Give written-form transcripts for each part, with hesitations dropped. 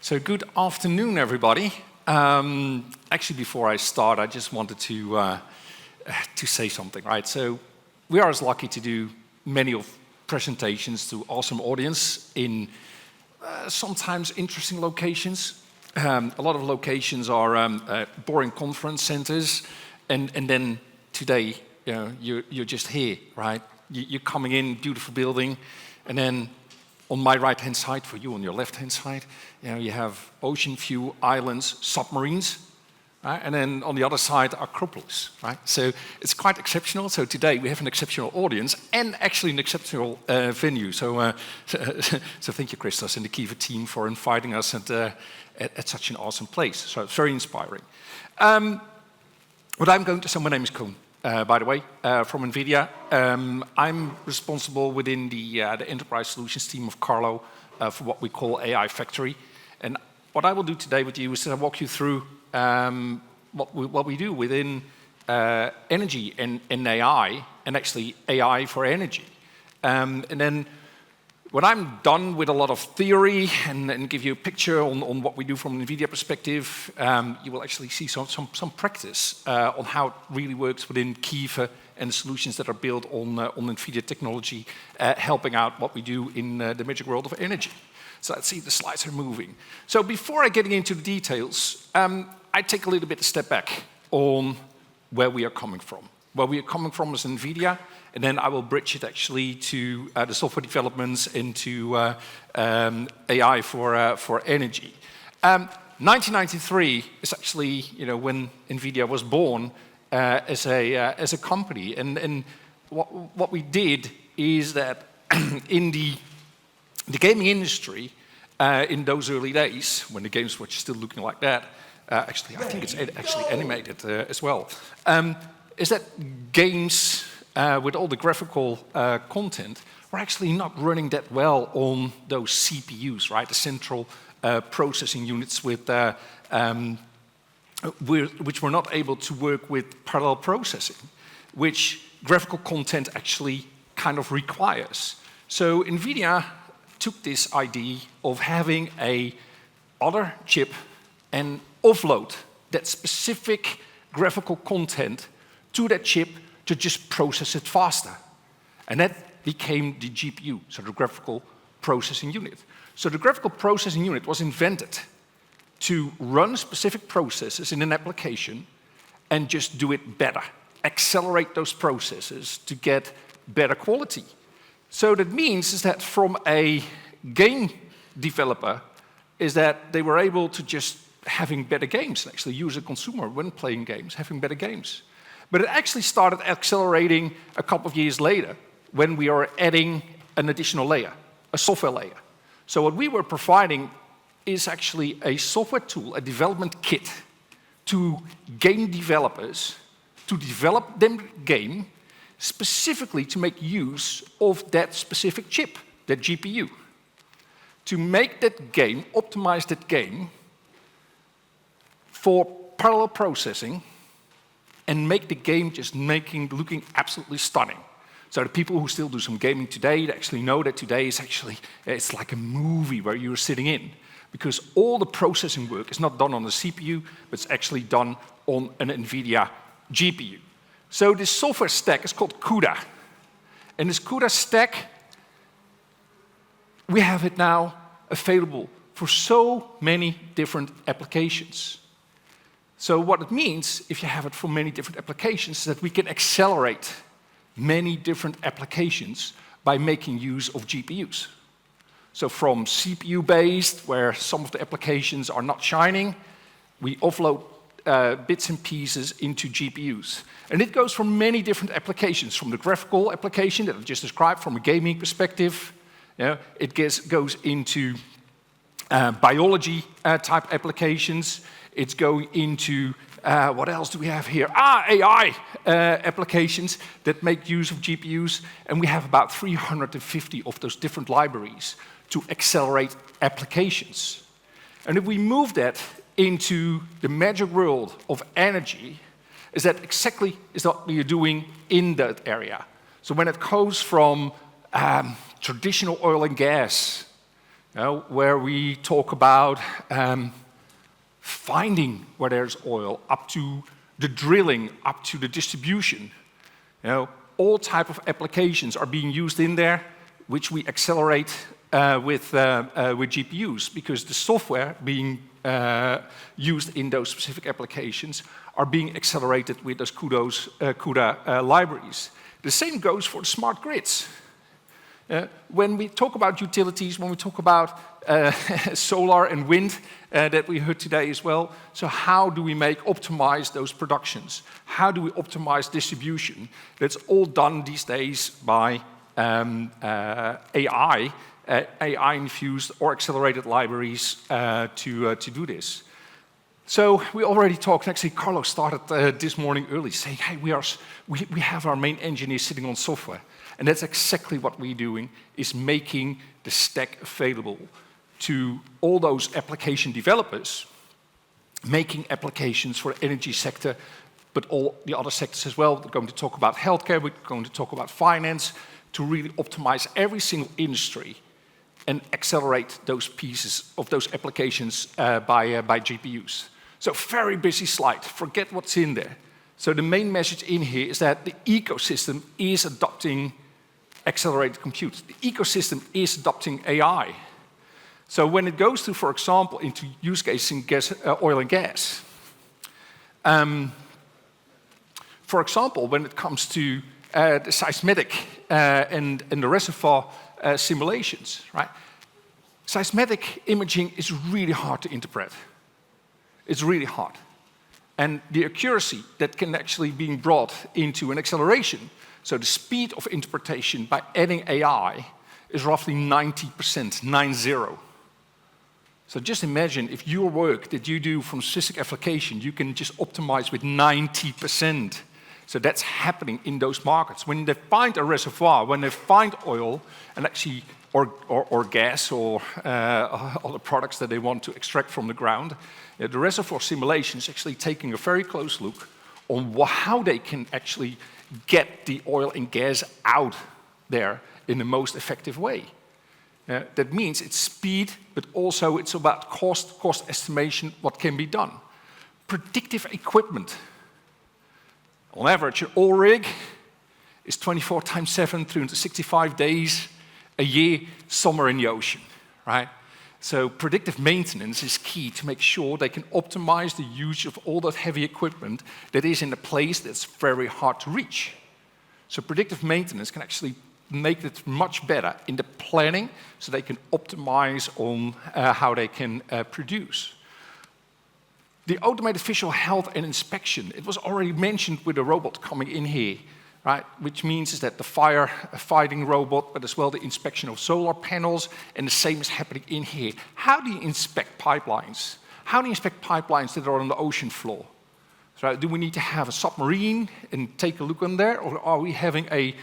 So good afternoon, everybody. Actually, before I start, I just wanted to say something, right? So we are as lucky to do many of presentations to awesome audience in sometimes interesting locations. A lot of locations are boring conference centers, and then today, you're just here, right? You're coming in, beautiful building, and then on my right-hand side, for you on your left-hand side, you have ocean view, islands, submarines, right? And then on the other side, Acropolis, right? So it's quite exceptional. So today we have an exceptional audience and actually an exceptional venue. So thank you, Christos and the Kiva team for inviting us at such an awesome place. So it's very inspiring. What I'm going to say, my name is Koen. By the way, from NVIDIA. I'm responsible within the Enterprise Solutions team of Carlo for what we call AI Factory. And what I will do today with you is to walk you through what we do within energy and AI, and actually AI for energy. And then when I'm done with a lot of theory and give you a picture on what we do from an NVIDIA perspective, you will actually see some practice on how it really works within Kiva and the solutions that are built on NVIDIA technology, helping out what we do in the magic world of energy. So let's see, the slides are moving. So before I get into the details, I take a little bit of a step back on where we are coming from. Where we are coming from is NVIDIA, and then I will bridge it actually to the software developments into AI for energy. 1993 is actually when NVIDIA was born as a company, and what we did is that in the gaming industry in those early days when the games were still looking like that. Actually, I think it's actually animated as well. Is that games with all the graphical content were actually not running that well on those CPUs, right? The central processing units with which were not able to work with parallel processing, which graphical content actually kind of requires. So NVIDIA took this idea of having a other chip and offload that specific graphical content to that chip to just process it faster. And that became the GPU, so the graphical processing unit. So the graphical processing unit was invented to run specific processes in an application and just do it better, accelerate those processes to get better quality. So that means is that from a game developer is that they were able to just having better games, actually use a consumer when playing games, having better games. But it actually started accelerating a couple of years later when we are adding an additional layer, a software layer. So what we were providing is actually a software tool, a development kit to game developers to develop their game specifically to make use of that specific chip, that GPU. To make that game, optimize that game for parallel processing and make the game just looking absolutely stunning. So the people who still do some gaming today actually know that today is actually, it's like a movie where you're sitting in, because all the processing work is not done on the CPU, but it's actually done on an NVIDIA GPU. So this software stack is called CUDA. And this CUDA stack, we have it now available for so many different applications. So what it means, if you have it for many different applications, is that we can accelerate many different applications by making use of GPUs. So from CPU-based, where some of the applications are not shining, we offload bits and pieces into GPUs. And it goes from many different applications, from the graphical application that I just described from a gaming perspective. It goes into biology type applications. It's going into, what else do we have here? AI applications that make use of GPUs. And we have about 350 of those different libraries to accelerate applications. And if we move that into the magic world of energy, is that exactly is what we are doing in that area. So when it goes from traditional oil and gas where we talk about finding where there's oil, up to the drilling, up to the distribution. All type of applications are being used in there, which we accelerate with GPUs, because the software being used in those specific applications are being accelerated with those CUDA libraries. The same goes for the smart grids. When we talk about utilities, when we talk about solar and wind that we heard today as well, so how do we optimize those productions? How do we optimize distribution? That's all done these days by AI-infused or accelerated libraries to do this. So we already talked, actually Carlos started this morning early saying, hey, we have our main engineers sitting on software. And that's exactly what we're doing, is making the stack available to all those application developers, making applications for the energy sector, but all the other sectors as well. We're going to talk about healthcare, we're going to talk about finance, to really optimize every single industry and accelerate those pieces of those applications by GPUs. So very busy slide, forget what's in there. So the main message in here is that the ecosystem is adopting accelerated compute. The ecosystem is adopting AI. So when it goes to, for example, into use case in oil and gas, for example, when it comes to the seismic and the reservoir simulations, right? Seismic imaging is really hard to interpret. It's really hard. And the accuracy that can actually be brought into an acceleration, so the speed of interpretation by adding AI is roughly 90%, 9-0. So just imagine if your work that you do from specific application, you can just optimize with 90%. So that's happening in those markets. When they find a reservoir, when they find oil, and actually, or gas, or other products that they want to extract from the ground, the reservoir simulation is actually taking a very close look on how they can actually get the oil and gas out there in the most effective way. That means it's speed, but also it's about cost estimation, what can be done. Predictive equipment. On average, an oil rig is 24 times 7, 365 days a year somewhere in the ocean, right? So predictive maintenance is key to make sure they can optimize the use of all that heavy equipment that is in a place that's very hard to reach. So predictive maintenance can actually make it much better in the planning so they can optimize on how they can produce. The automated visual health and inspection, it was already mentioned with a robot coming in here, right? Which means is that the firefighting robot, but as well the inspection of solar panels, and the same is happening in here. How do you inspect pipelines? How do you inspect pipelines that are on the ocean floor? So do we need to have a submarine and take a look on there, or are we having a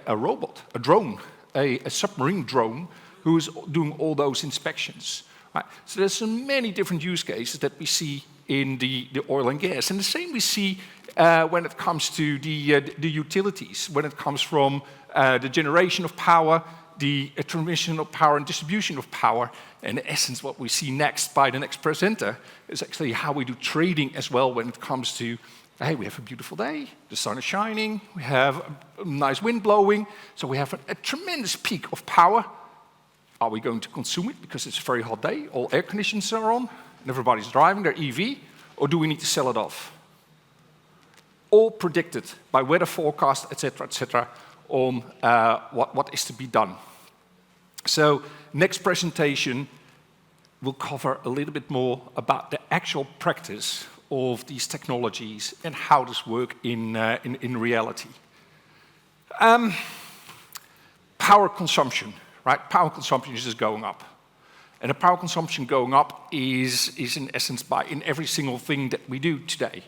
robot, a drone, a submarine drone who's doing all those inspections? Right. So there's so many different use cases that we see in the oil and gas. And the same we see when it comes to the utilities, when it comes from the generation of power, the transmission of power and distribution of power. And in essence, what we see next by the next presenter is actually how we do trading as well when it comes to, hey, we have a beautiful day, the sun is shining, we have a nice wind blowing, so we have a tremendous peak of power. Are we going to consume it because it's a very hot day, all air conditioners are on, and everybody's driving their EV, or do we need to sell it off? All predicted by weather forecast, etc., on what is to be done. So next presentation will cover a little bit more about the actual practice of these technologies and how this work in reality. Power consumption. Right, power consumption is just going up. And the power consumption going up is in essence in every single thing that we do today.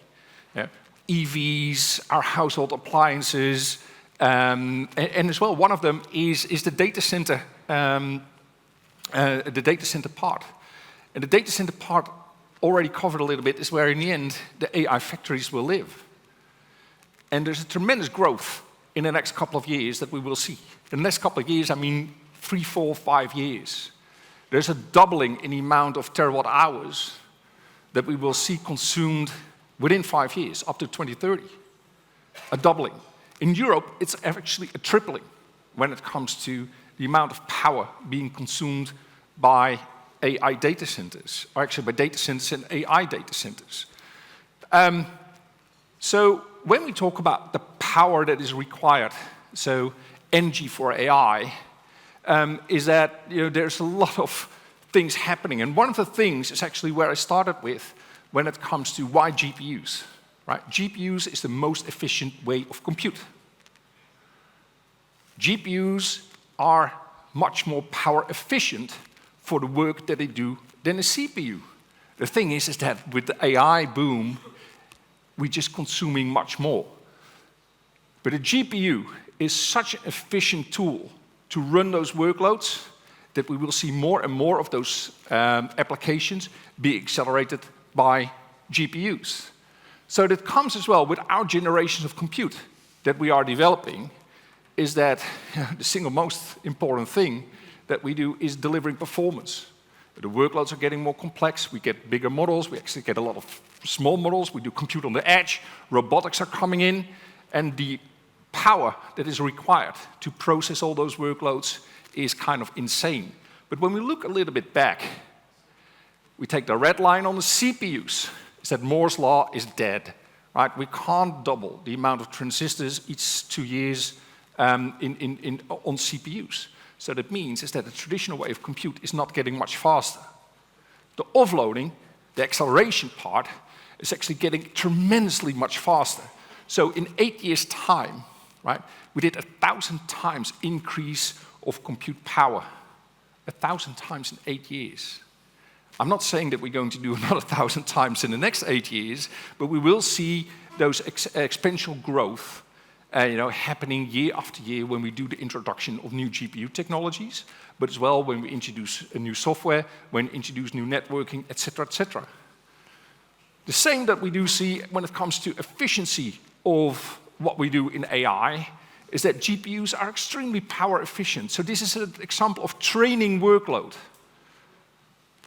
EVs, our household appliances, and as well, one of them is the data center part. And the data center part, already covered a little bit, is where in the end the AI factories will live. And there's a tremendous growth in the next couple of years that we will see. In the next couple of years, I mean 3, 4, 5 years. there's a doubling in the amount of terawatt hours that we will see consumed within 5 years, up to 2030. A doubling. In Europe, it's actually a tripling when it comes to the amount of power being consumed by AI data centers, or actually by data centers and AI data centers. So when we talk about the power that is required, so energy for AI, is that there's a lot of things happening. And one of the things is actually where I started with when it comes to why GPUs. Right? GPUs is the most efficient way of compute. GPUs are much more power efficient for the work that they do than a CPU. The thing is that with the AI boom, we're just consuming much more. But a GPU is such an efficient tool to run those workloads that we will see more and more of those applications be accelerated by GPUs. So that comes as well with our generations of compute that we are developing, is that the single most important thing that we do is delivering performance. The workloads are getting more complex, we get bigger models, we actually get a lot of small models, we do compute on the edge, robotics are coming in, and the power that is required to process all those workloads is kind of insane. But when we look a little bit back, we take the red line on the CPUs, is that Moore's law is dead, right? We can't double the amount of transistors each 2 years on CPUs. So that means is that the traditional way of compute is not getting much faster. The offloading, the acceleration part, is actually getting tremendously much faster. So in 8 years' time, right, we did 1,000 times increase of compute power. 1,000 times in 8 years. I'm not saying that we're going to do another 1,000 times in the next 8 years, but we will see those exponential growth happening year after year when we do the introduction of new GPU technologies, but as well when we introduce a new software, when we introduce new networking, etc., etc. The same that we do see when it comes to efficiency of what we do in AI is that GPUs are extremely power efficient. So this is an example of training workload.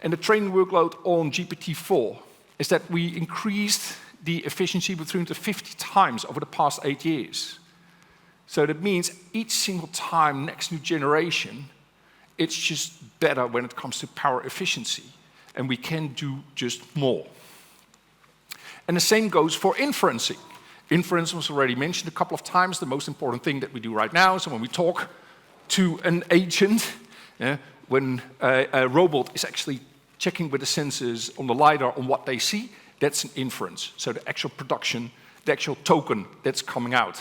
And the training workload on GPT-4 is that we increased the efficiency by 350 times over the past 8 years. So that means each single time, next new generation, it's just better when it comes to power efficiency. And we can do just more. And the same goes for inferencing. Inference was already mentioned a couple of times. The most important thing that we do right now is when we talk to an agent, when a robot is actually checking with the sensors on the LiDAR on what they see, that's an inference. So the actual production, the actual token that's coming out,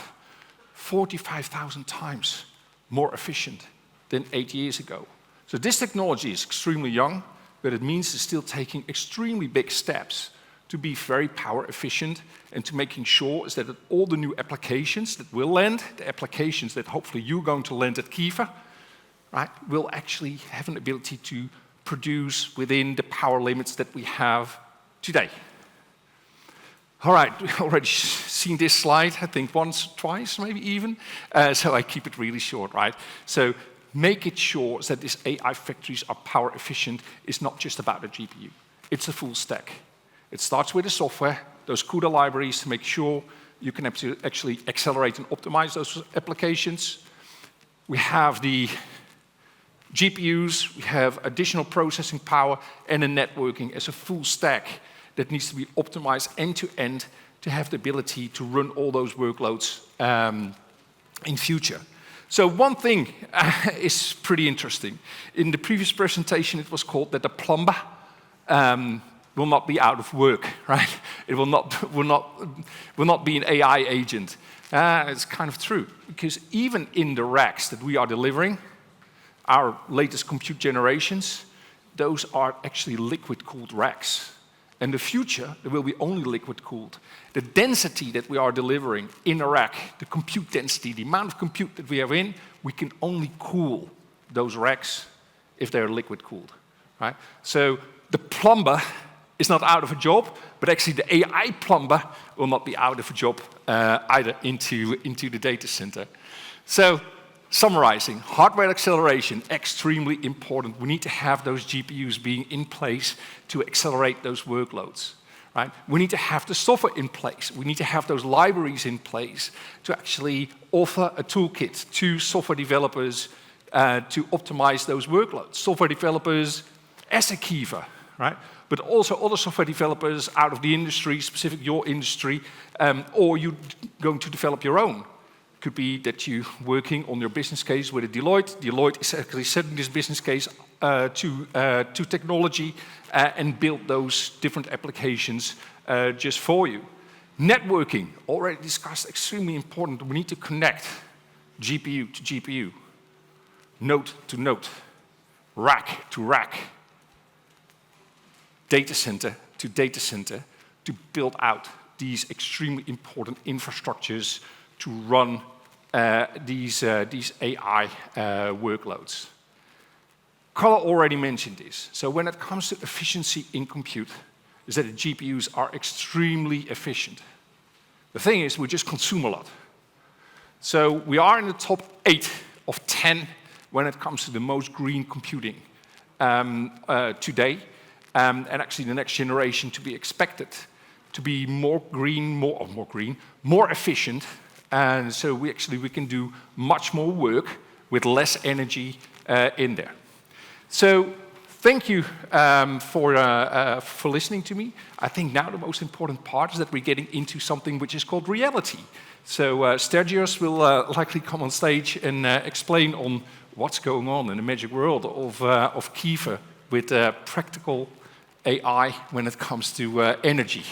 45,000 times more efficient than 8 years ago. So this technology is extremely young, but it means it's still taking extremely big steps to be very power efficient and to making sure is that all the new applications that will land, the applications that hopefully you're going to land at Kiva, right, will actually have an ability to produce within the power limits that we have today. All right, we've already seen this slide, I think once, twice, maybe even. So I keep it really short, right? So make it sure that these AI factories are power efficient is not just about the GPU. It's a full stack. It starts with the software, those CUDA libraries to make sure you can actually accelerate and optimize those applications. We have the GPUs, we have additional processing power, and the networking as a full stack that needs to be optimized end-to-end to have the ability to run all those workloads in future. So one thing is pretty interesting. In the previous presentation, it was called that the plumber will not be out of work, right? It will not be an AI agent. It's kind of true, because even in the racks that we are delivering, our latest compute generations, those are actually liquid-cooled racks. In the future, there will be only liquid-cooled. The density that we are delivering in a rack, the compute density, the amount of compute that we have in, we can only cool those racks if they're liquid-cooled, right? So the plumber is not out of a job, but actually the AI plumber will not be out of a job either into the data center. So Summarizing, hardware acceleration, extremely important. We need to have those GPUs being in place to accelerate those workloads. Right? We need to have the software in place. We need to have those libraries in place to actually offer a toolkit to software developers to optimize those workloads. Software developers as a Kiva, right? But also other software developers out of the industry, specific your industry, or you're going to develop your own. Could be that you're working on your business case with a Deloitte. Deloitte is actually setting this business case to technology and build those different applications just for you. Networking, already discussed, extremely important. We need to connect GPU to GPU, node to node, rack to rack, data center to data center to build out these extremely important infrastructures to run these AI workloads. Carl already mentioned this. So when it comes to efficiency in compute, is that the GPUs are extremely efficient. The thing is, we just consume a lot. So we are in the top 8 of 10 when it comes to the most green computing today, and actually the next generation to be expected to be more green, more efficient. And so we can do much more work with less energy in there. So thank you for listening to me. I think now the most important part is that we're getting into something which is called reality. So Stergios will likely come on stage and explain on what's going on in the magic world of Kiva with practical AI when it comes to energy.